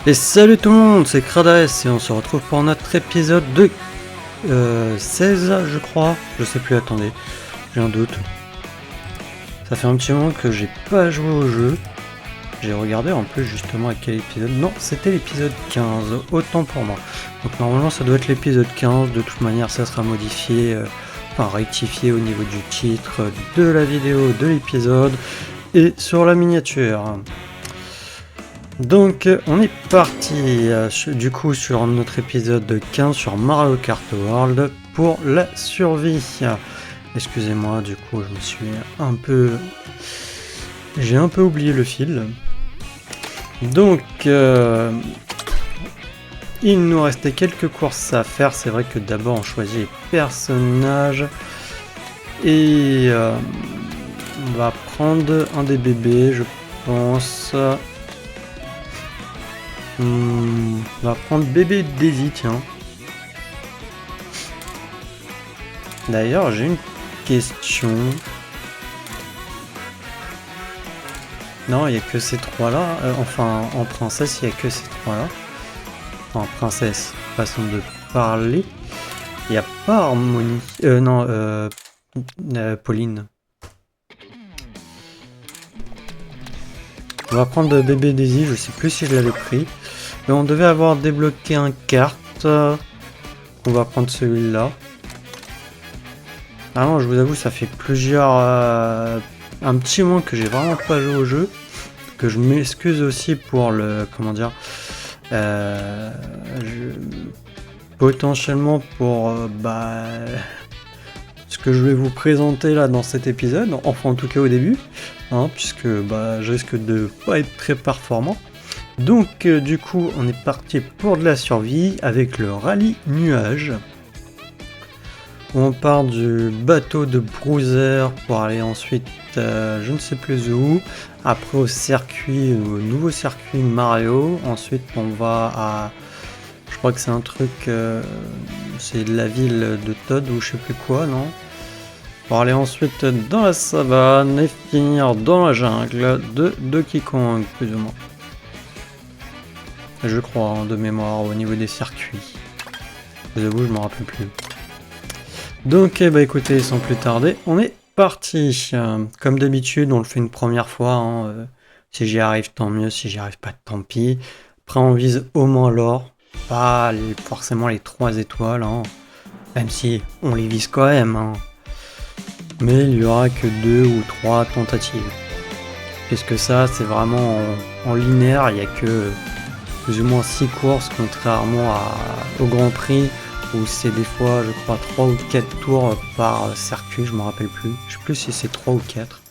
Et salut tout le monde, c'est Krades et on se retrouve pour notre épisode de 16 je crois, je sais plus, attendez, j'ai un doute. Ça fait un petit moment que j'ai pas joué au jeu, j'ai regardé en plus justement à quel épisode, non c'était l'épisode 15, autant pour moi. Donc normalement ça doit être l'épisode 15, de toute manière ça sera modifié, enfin rectifié au niveau du titre, de la vidéo, de l'épisode et sur la miniature. Donc on est parti du coup sur notre épisode 15 sur Mario Kart World pour la survie. Excusez-moi, du coup je me suis j'ai un peu oublié le fil. Donc il nous restait quelques courses à faire. C'est vrai que d'abord on choisit les personnages et on va prendre un des bébés, je pense. On va prendre bébé Daisy, tiens. D'ailleurs, j'ai une question. Non, il n'y a que ces trois-là. Enfin, en princesse, il n'y a que ces trois-là. Enfin, princesse, façon de parler. Il n'y a pas Harmonie. Pauline. On va prendre bébé Daisy, je sais plus si je l'avais pris. Mais on devait avoir débloqué un kart. On va prendre celui-là. Ah non, je vous avoue, ça fait plusieurs... un petit moment que j'ai vraiment pas joué au jeu. Que je m'excuse aussi pour le... Comment dire potentiellement pour... ce que je vais vous présenter là dans cet épisode. Enfin, en tout cas au début. Puisque je risque de pas être très performant. Donc du coup on est parti pour de la survie avec le rallye nuage. On part du bateau de Browser pour aller ensuite je ne sais plus où. Après au nouveau circuit Mario. Ensuite on va à... Je crois que c'est un truc... c'est la ville de Todd ou je sais plus quoi, non ? Pour aller ensuite dans la savane et finir dans la jungle de Donkey Kong, plus ou moins. Je crois, de mémoire, au niveau des circuits. Je vous avoue, je me rappelle plus. Donc, écoutez, sans plus tarder, on est parti. Comme d'habitude, on le fait une première fois. Si j'y arrive, tant mieux. Si j'y arrive pas, tant pis. Après, on vise au moins l'or. Pas forcément les 3 étoiles. Même si on les vise quand même. Mais il n'y aura que 2 ou 3 tentatives. Puisque ça, c'est vraiment en linéaire. Il n'y a que... plus ou moins 6 courses, contrairement au Grand Prix où c'est des fois je crois 3 ou 4 tours par circuit, je me rappelle plus. Je sais plus si c'est 3 ou 4.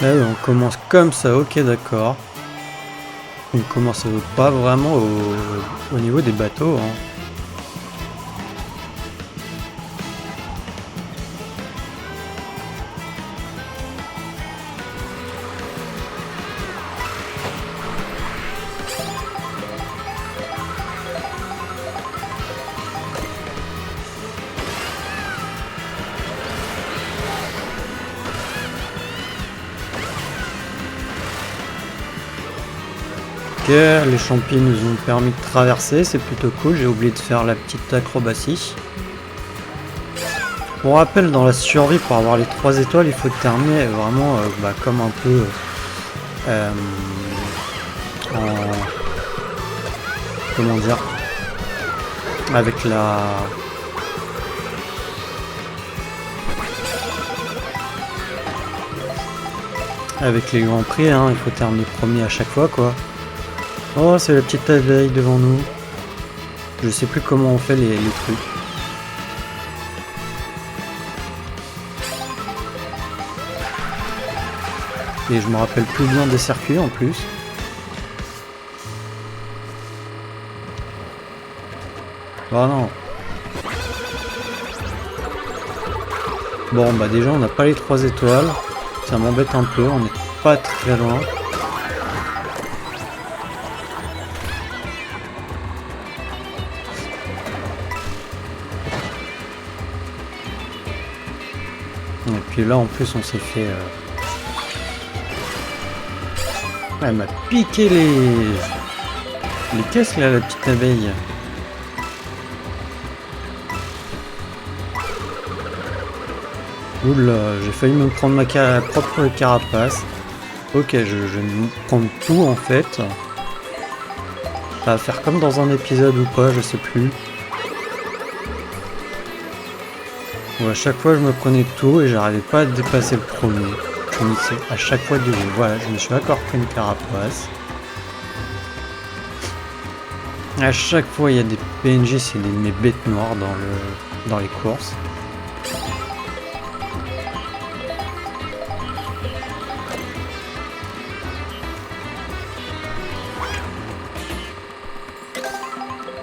Là, on commence comme ça, ok d'accord. On commence pas vraiment au niveau des bateaux. Ok, les champis nous ont permis de traverser, c'est plutôt cool, j'ai oublié de faire la petite acrobatie. Pour rappel, dans la survie, pour avoir les 3 étoiles, il faut terminer vraiment comme un peu comment dire, avec la... Avec les grands prix, il faut terminer premier à chaque fois, quoi. Oh, c'est la petite abeille devant nous. Je sais plus comment on fait les trucs. Et je me rappelle plus bien des circuits en plus. Oh non. Bon, déjà on n'a pas les 3 étoiles. Ça m'embête un peu, on n'est pas très loin. puis là en plus on s'est fait... Elle m'a piqué les caisses là, la petite abeille. Oula, j'ai failli me prendre ma propre carapace. Ok, je vais me prendre tout en fait. Ça va faire comme dans un épisode ou pas, je sais plus. Où à chaque fois je me prenais tout et j'arrivais pas à dépasser le premier. Je finissais à chaque fois de jeu. Voilà, je me suis encore pris une carapace. À chaque fois il y a des PNJ, c'est mes bêtes noires dans les courses.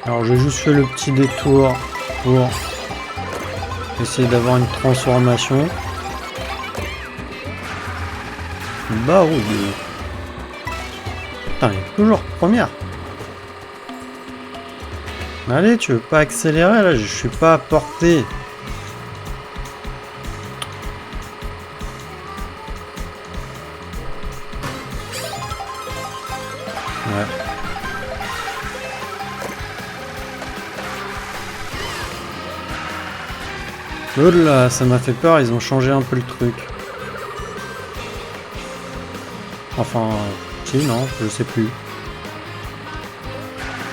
Alors j'ai juste fait le petit détour pour essayer d'avoir une transformation. Baroude. Putain, il est toujours première. Allez, tu veux pas accélérer là? Je suis pas à portée. Ouais. Oh là, ça m'a fait peur, ils ont changé un peu le truc. Enfin, si, non, je sais plus.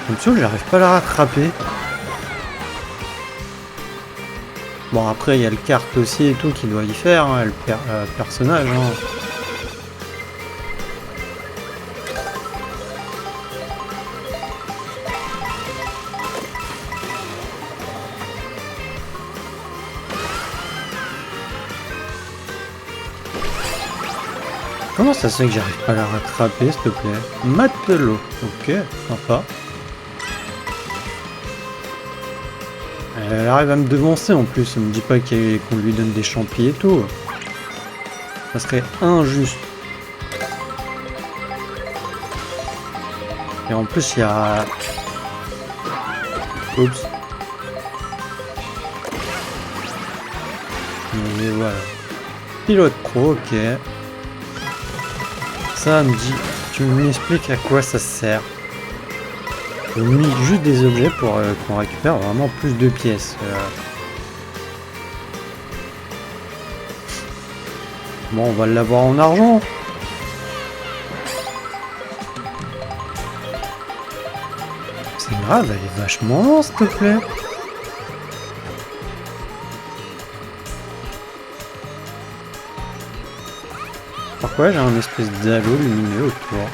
Comme ça, j'arrive pas à la rattraper. Bon, après, il y a le kart aussi et tout qui doit y faire, hein, le personnage. Hein. Comment ça se fait que j'arrive pas à la rattraper, s'il te plaît? Matelot. Ok, sympa. Elle arrive à me devancer en plus, on me dit pas qu'on lui donne des champis et tout. Ça serait injuste. Et en plus il y a... Oups. Et voilà. Pilote pro, ok. Ça me dit... Tu m'expliques à quoi ça sert? J'ai mis juste des objets pour qu'on récupère vraiment plus de pièces. Bon, on va l'avoir en argent. C'est grave, elle est vachement lente, s'il te plaît. Pourquoi j'ai un espèce d'halo lumineux autour?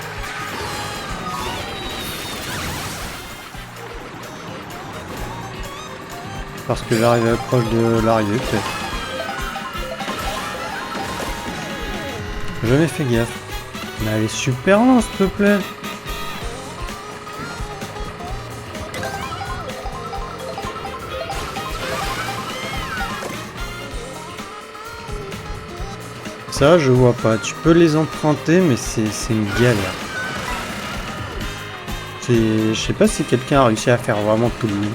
Parce que j'arrive proche de l'arrivée, peut-être. J'ai jamais fait gaffe. Mais elle est super lente, s'il te plaît. Ça, je vois pas. Tu peux les emprunter, mais c'est une galère. Je sais pas si quelqu'un a réussi à faire vraiment tout le monde.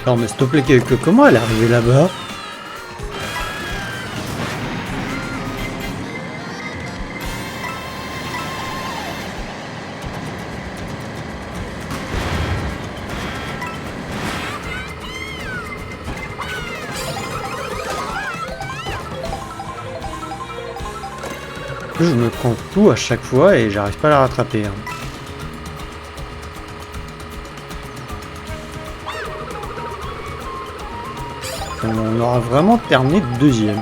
Non mais s'il te plaît, comment elle est arrivée là-bas? Je me prends tout à chaque fois et j'arrive pas à la rattraper. Hein. On aura vraiment terminé deuxième.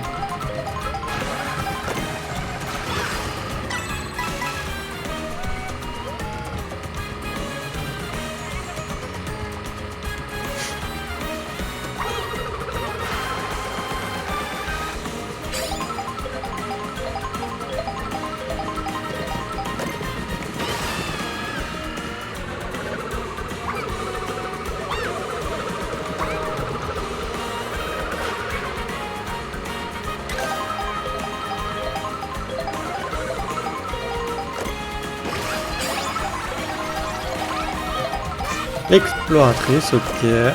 Exploratrice, ok.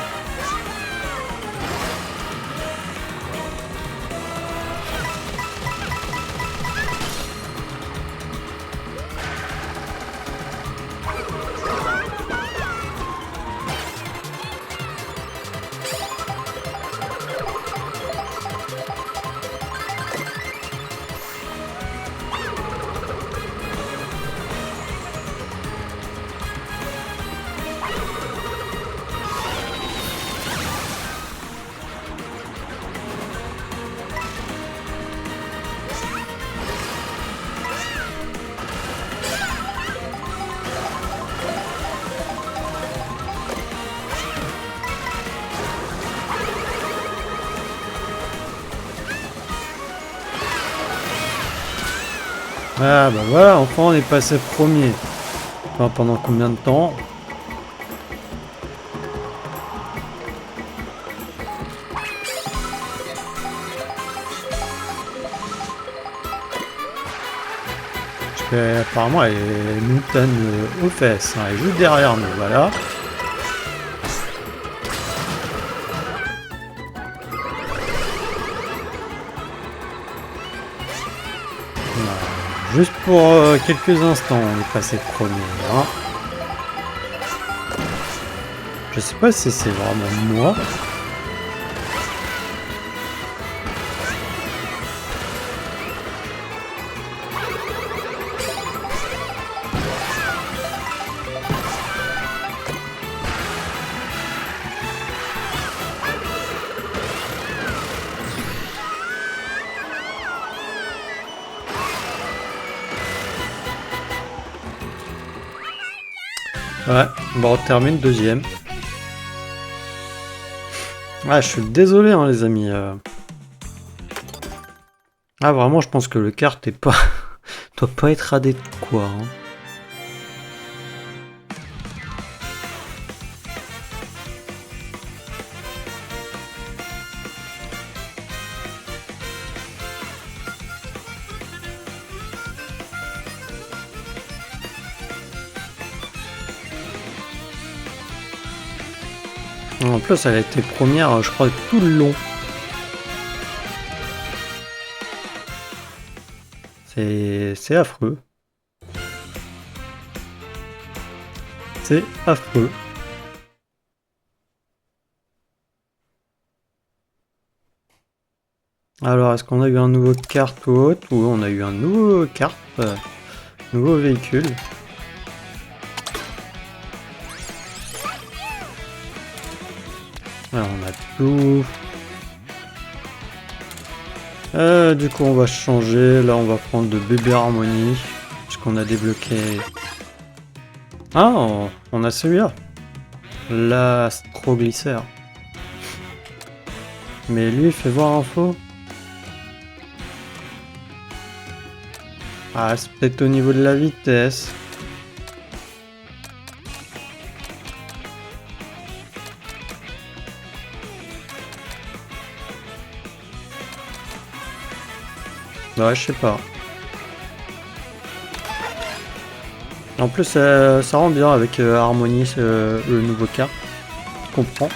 Ah bah voilà, enfin on est passé premier. Enfin, pendant combien de temps? Parce que apparemment elle nous tanne aux fesses, hein. Elle est juste derrière nous, voilà. Juste pour quelques instants, on est passé premier. Hein. Je sais pas si c'est vraiment moi. Ouais, bon, on termine deuxième. Ah, je suis désolé, hein, les amis. Ah, vraiment, je pense que le kart est pas... doit pas être adéquat. Hein. En plus, elle a été première, je crois, tout le long. C'est affreux. C'est affreux. Alors, est-ce qu'on a eu un nouveau kart ou autre? Oui, on a eu un nouveau kart, nouveau véhicule. Alors, on a tout. Du coup, on va changer. Là, on va prendre de bébé harmonie. Puisqu'on a débloqué... Ah, on a celui-là. L'Astroglycère. Mais lui, il fait voir info. Ah, c'est peut-être au niveau de la vitesse. Ouais, je sais pas. En plus, ça rend bien avec Harmony, le nouveau kart. Je comprends.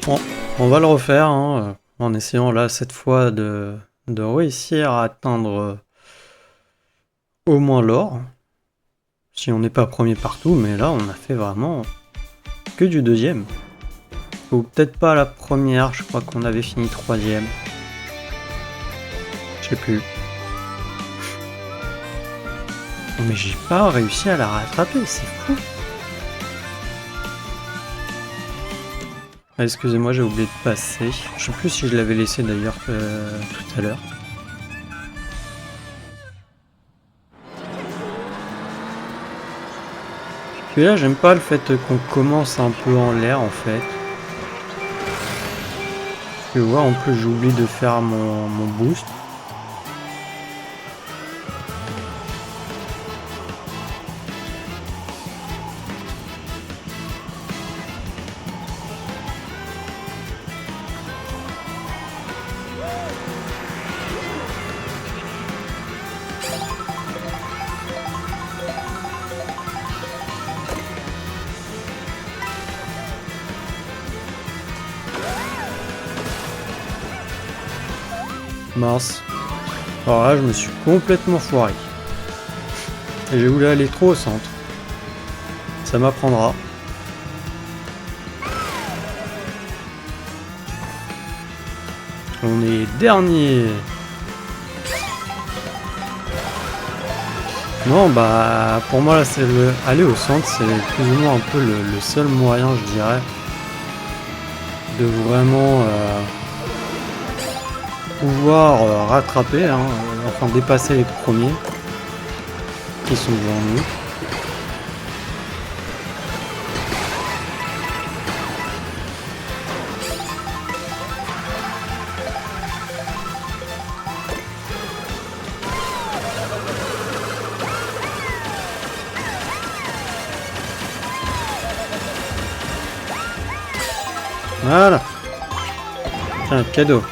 Bon, on va le refaire hein, en essayant là cette fois de réussir à atteindre au moins l'or. Si on n'est pas premier partout, mais là on a fait vraiment que du deuxième. Ou peut-être pas la première, je crois qu'on avait fini troisième. Je sais plus. Mais j'ai pas réussi à la rattraper, c'est fou. Ah, excusez-moi, j'ai oublié de passer. Je sais plus si je l'avais laissé d'ailleurs tout à l'heure. Puis là, j'aime pas le fait qu'on commence un peu en l'air en fait. Tu vois, en plus j'oublie de faire mon boost. Mince. Alors là, je me suis complètement foiré. Et j'ai voulu aller trop au centre. Ça m'apprendra. On est dernier. Non, bah, pour moi, là, c'est le... aller au centre, c'est plus ou moins un peu le seul moyen, je dirais, de vraiment pouvoir rattraper, hein, enfin dépasser les premiers qui sont devant nous. Voilà. Tiens, cadeau.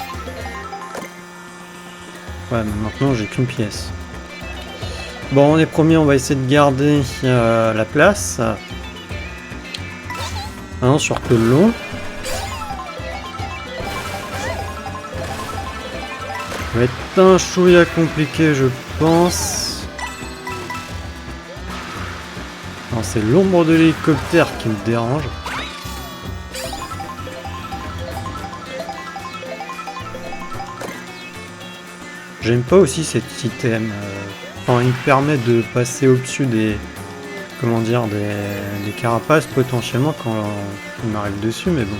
Ouais, mais maintenant j'ai qu'une pièce. Bon, on est premier, on va essayer de garder la place. Hein, sur tout le long. Ça va être un chouïa compliqué, je pense. Non, c'est l'ombre de l'hélicoptère qui me dérange. J'aime pas aussi cet item. Enfin, il me permet de passer au-dessus des... Comment dire, des carapaces potentiellement quand il m'arrive dessus, mais bon.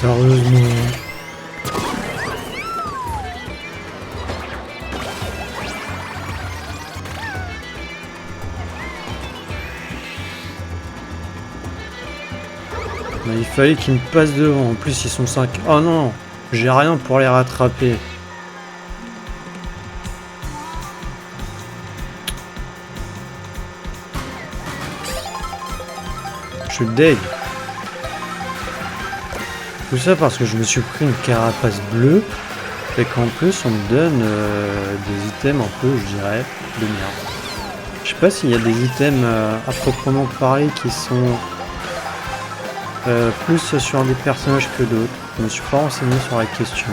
Sérieusement. Bah, il fallait qu'ils me passent devant. En plus, ils sont 5. Oh non, j'ai rien pour les rattraper. Je suis deg. Tout ça parce que je me suis pris une carapace bleue et qu'en plus on me donne des items un peu, je dirais, de merde. Je sais pas s'il y a des items à proprement parler qui sont plus sur des personnages que d'autres. Je me suis pas renseigné sur la question.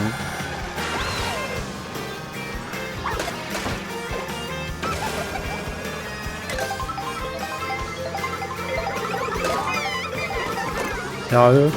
Sérieux ?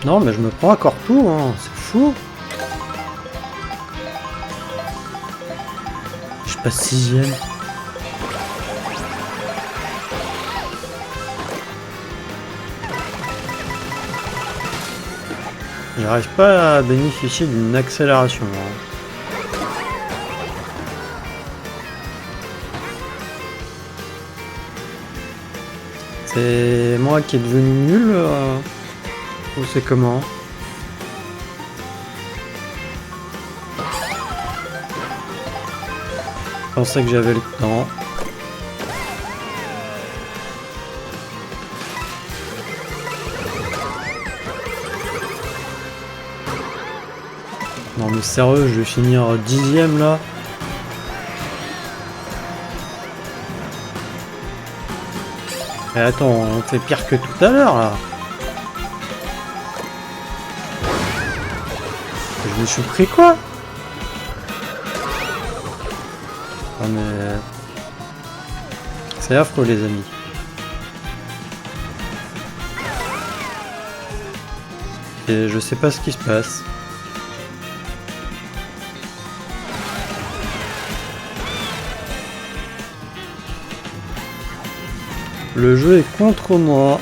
Non, mais je me prends encore tout, hein. C'est fou. Je passe 6ème. J'arrive pas à bénéficier d'une accélération. Hein. C'est moi qui est devenu nul ou c'est comment? Je pensais que j'avais le temps. Non mais sérieux, je vais finir 10ème là. Et attends, on fait pire que tout à l'heure là. Je me suis pris quoi? Ah mais... C'est affreux les amis. Et je sais pas ce qui se passe. Le jeu est contre moi.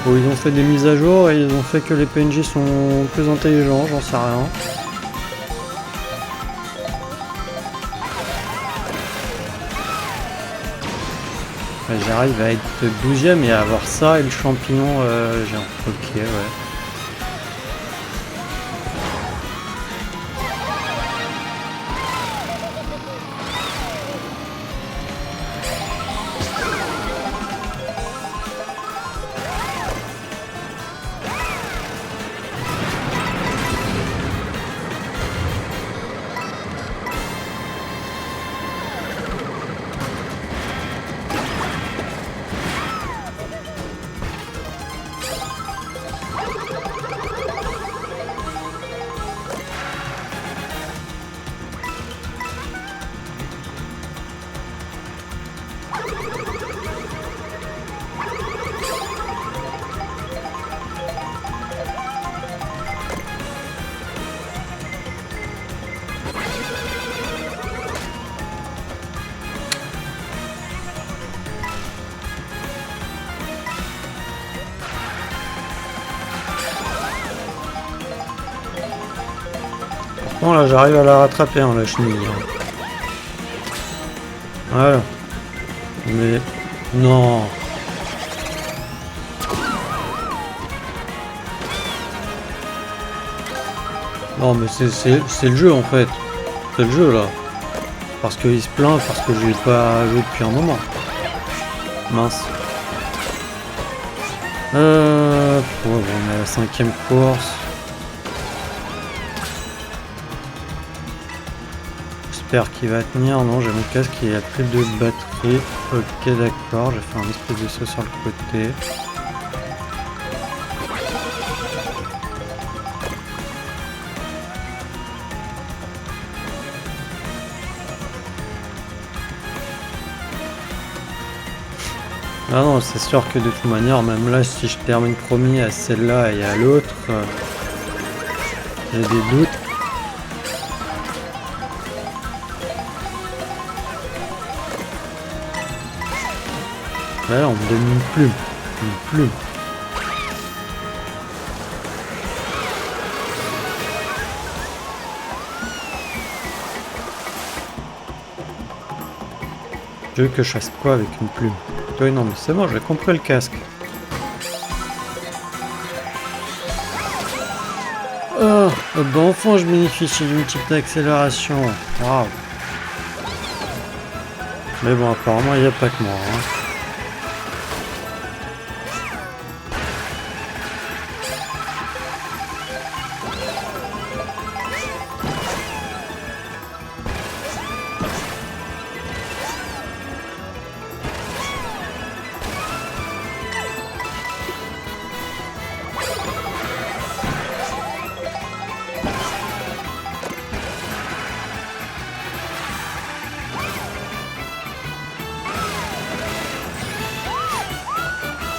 Ou ils ont fait des mises à jour et ils ont fait que les PNJ sont plus intelligents, j'en sais rien. J'arrive à être 12ème et à avoir ça et le champignon géant. Ok, ouais. Bon là j'arrive à la rattraper hein, la chenille. Voilà. Mais non. Non mais c'est le jeu en fait. C'est le jeu là. Parce qu'il se plaint parce que j'ai pas joué depuis un moment. Mince. Bon, on est à la 5ème course. J'espère qu'il va tenir. Non, j'ai mon casque qui a plus de batterie. Ok, d'accord. J'ai fait un espèce de saut sur le côté. Ah non, c'est sûr que de toute manière, même là, si je termine premier à celle-là et à l'autre, j'ai des doutes. Là, on me donne une plume. Une plume. Tu veux que je fasse quoi avec une plume? Oui, non, mais c'est bon, j'ai compris le casque. Oh, bon, enfin, je bénéficie d'une petite accélération. Waouh. Mais bon, apparemment, il n'y a pas que moi. Hein.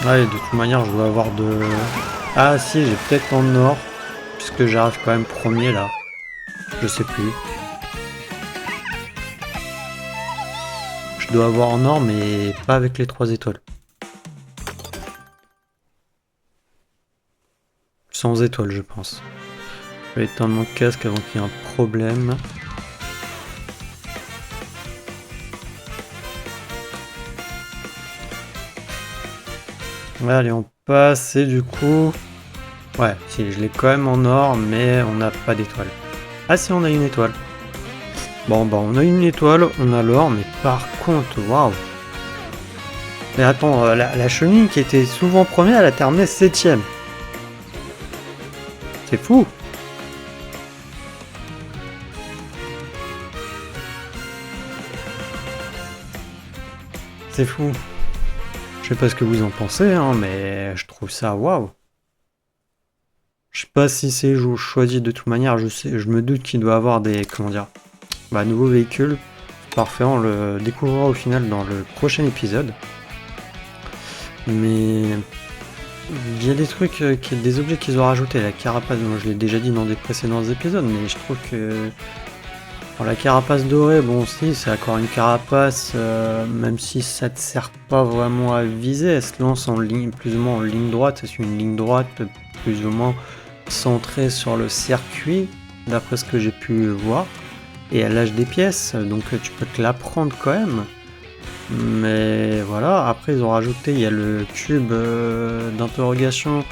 Ouais, de toute manière, je dois avoir de... Ah si, j'ai peut-être en or, puisque j'arrive quand même premier là. Je sais plus. Je dois avoir en or, mais pas avec les 3 étoiles. Sans étoiles, je pense. Je vais éteindre mon casque avant qu'il y ait un problème. Ouais, allez, on passe et du coup... Ouais, si, je l'ai quand même en or, mais on n'a pas d'étoile. Ah si, on a une étoile. Bon, bah on a une étoile, on a l'or, mais par contre, waouh. Mais attends, la chenille qui était souvent première, elle a terminé 7ème. C'est fou. C'est fou. Je sais pas ce que vous en pensez, hein, mais je trouve ça waouh. Je sais pas si c'est choisi de toute manière, je me doute qu'il doit avoir des, comment dire, bah, nouveaux véhicules. Parfait, on le découvrira au final dans le prochain épisode. Mais il y a des trucs, des objets qu'ils ont rajoutés, la carapace, moi je l'ai déjà dit dans des précédents épisodes, mais je trouve que Bon, la carapace dorée, bon si, c'est encore une carapace, même si ça te sert pas vraiment à viser, elle se lance en ligne, plus ou moins en ligne droite, c'est une ligne droite plus ou moins centrée sur le circuit, d'après ce que j'ai pu voir, et elle lâche des pièces, donc tu peux te la prendre quand même. Mais voilà, après ils ont rajouté, il y a le cube d'interrogation,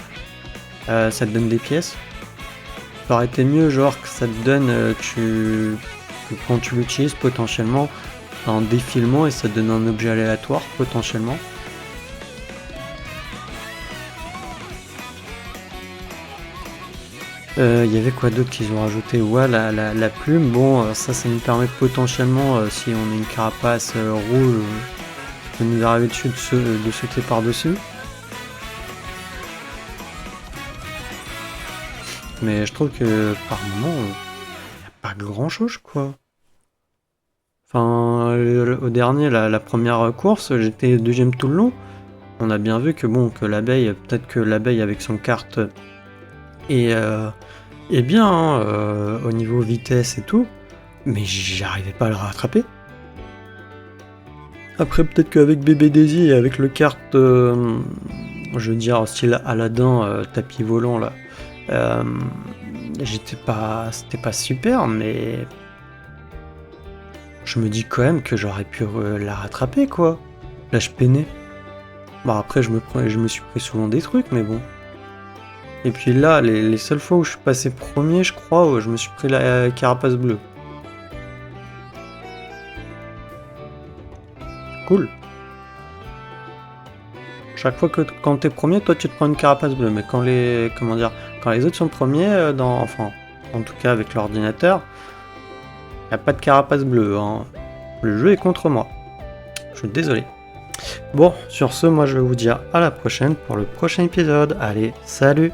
ça te donne des pièces. Ça aurait été mieux, genre que ça te donne, que quand tu l'utilises potentiellement un défilement et ça te donne un objet aléatoire potentiellement. Il y avait quoi d'autre qu'ils ont rajouté? Ouais, la plume, bon, ça nous permet potentiellement, si on a une carapace rouge, ça peut nous arriver dessus de sauter par-dessus. Mais je trouve que par moment, il n'y a pas grand-chose, quoi. Enfin, au dernier, la première course, j'étais deuxième tout le long. On a bien vu que bon, que l'abeille, peut-être que l'abeille avec son carte est bien hein, au niveau vitesse et tout, mais j'arrivais pas à le rattraper. Après, peut-être qu'avec Bébé Daisy et avec le kart, je veux dire, style Aladdin, tapis volant là, c'était pas super, mais je me dis quand même que j'aurais pu la rattraper quoi. Là, je peinais. Bon, après, je me suis pris souvent des trucs, mais bon. Et puis là, les seules fois où je suis passé premier, je crois, où je me suis pris la carapace bleue. Cool. Chaque fois que quand t'es premier, toi tu te prends une carapace bleue, mais quand les autres sont premiers, enfin, en tout cas avec l'ordinateur, y a pas de carapace bleue. Hein. Le jeu est contre moi. Je suis désolé. Bon, sur ce, moi je vais vous dire à la prochaine pour le prochain épisode. Allez, salut!